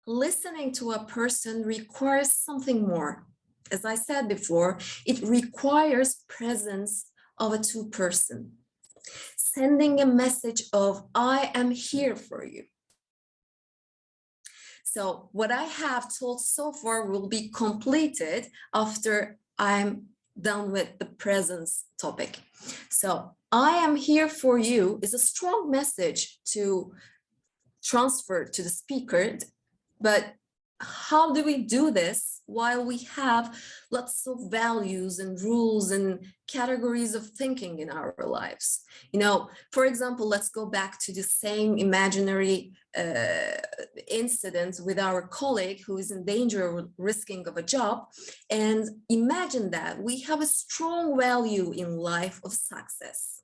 listening to a person requires something more. As I said before, it requires presence of a two-person, sending a message of, I am here for you. So what I have told so far will be completed after I'm done with the presence topic. So I am here for you is a strong message to transfer to the speaker, but how do we do this while we have lots of values and rules and categories of thinking in our lives? You know, for example, let's go back to the same imaginary incident with our colleague who is in danger of risking of a job. And imagine that we have a strong value in life of success.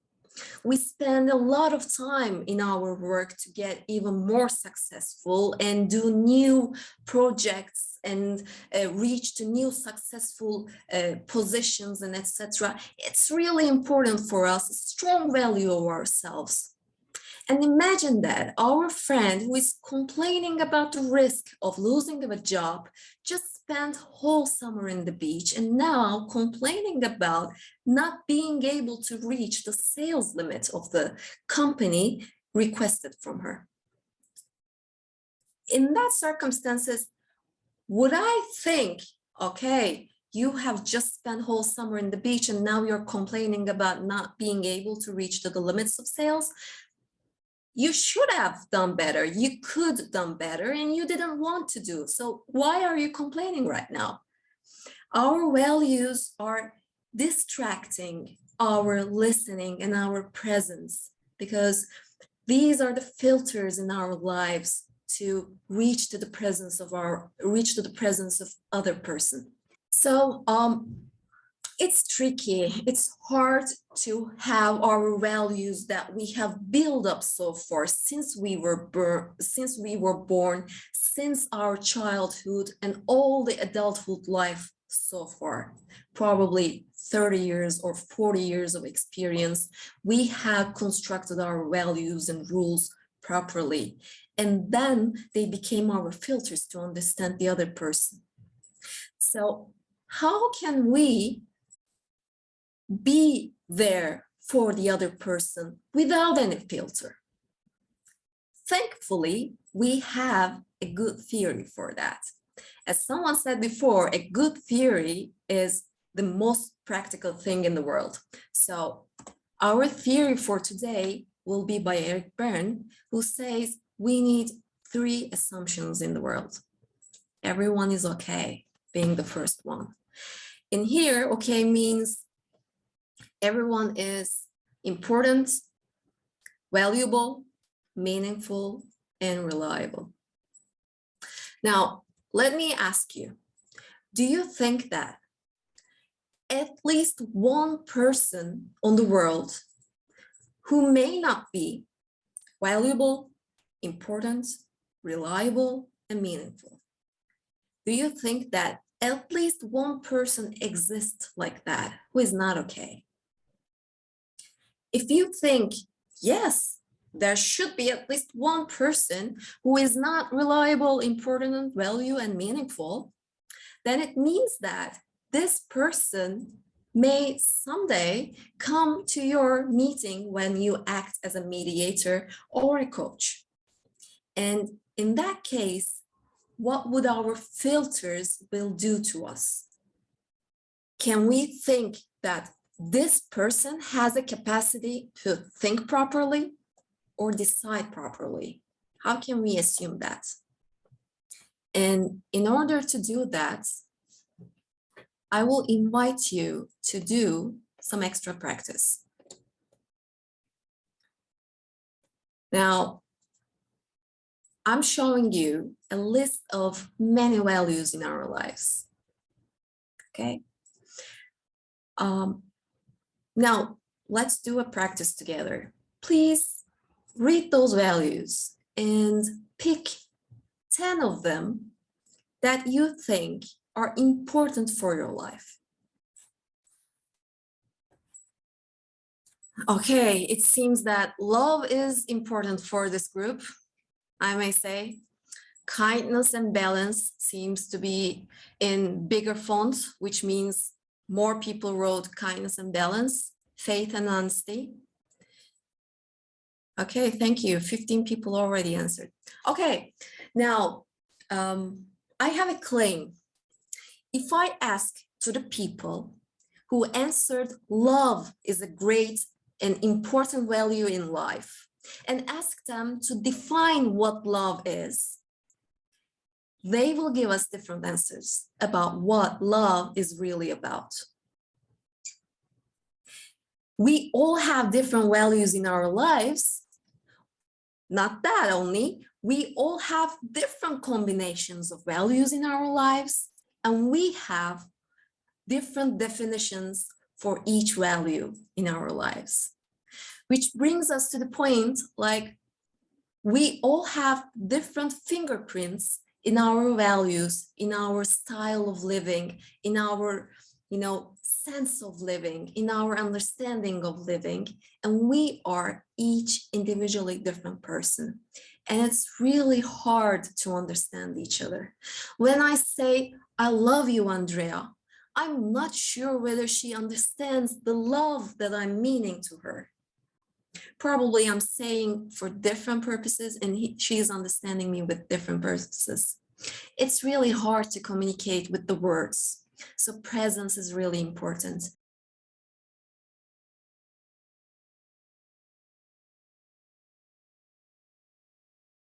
We spend a lot of time in our work to get even more successful and do new projects and reach to new successful positions and etc. It's really important for us, a strong value of ourselves. And imagine that our friend who is complaining about the risk of losing a job just spent whole summer in the beach and now complaining about not being able to reach the sales limit of the company requested from her. In that circumstances, would I think, okay, you have just spent whole summer in the beach and now you're complaining about not being able to reach the limits of sales? You should have done better, you could have done better, and you didn't want to do. So why are you complaining right now? Our values are distracting our listening and our presence, because these are the filters in our lives to reach to the presence of other person. So it's tricky, it's hard to have our values that we have built up so far since we were born, since our childhood and all the adulthood life so far, probably 30 years or 40 years of experience. We have constructed our values and rules properly, and then they became our filters to understand the other person. So how can we be there for the other person without any filter? Thankfully, we have a good theory for that. As someone said before, a good theory is the most practical thing in the world. So our theory for today will be by Eric Berne, who says we need 3 assumptions in the world. Everyone is okay, being the first one. In here, okay means everyone is important, valuable, meaningful, and reliable. Now, let me ask you, do you think that at least one person on the world who may not be valuable, important, reliable, and meaningful, do you think that at least one person exists like that who is not okay? If you think, yes, there should be at least one person who is not reliable, important, value, and meaningful, then it means that this person may someday come to your meeting when you act as a mediator or a coach. And in that case, what would our filters will do to us? Can we think that this person has a capacity to think properly or decide properly? How can we assume that? And in order to do that, I will invite you to do some extra practice. Now, I'm showing you a list of many values in our lives, okay? Now, let's do a practice together. Please read those values and pick 10 of them that you think are important for your life. Okay, it seems that love is important for this group, I may say. kindness and balance seems to be in bigger font, which means more people wrote kindness and balance, faith and honesty. Okay, thank you. 15 people already answered. Okay, now I have a claim. If I ask to the people who answered love is a great and important value in life, and ask them to define what love is, they will give us different answers about what love is really about. We all have different values in our lives. Not that only, we all have different combinations of values in our lives, and we have different definitions for each value in our lives. Which brings us to the point, like, we all have different fingerprints in our values, in our style of living, in our, sense of living, in our understanding of living, and we are each individually different person. And it's really hard to understand each other. When I say, I love you, Andrea, I'm not sure whether she understands the love that I'm meaning to her. Probably I'm saying for different purposes and she is understanding me with different purposes. It's really hard to communicate with the words. So presence is really important.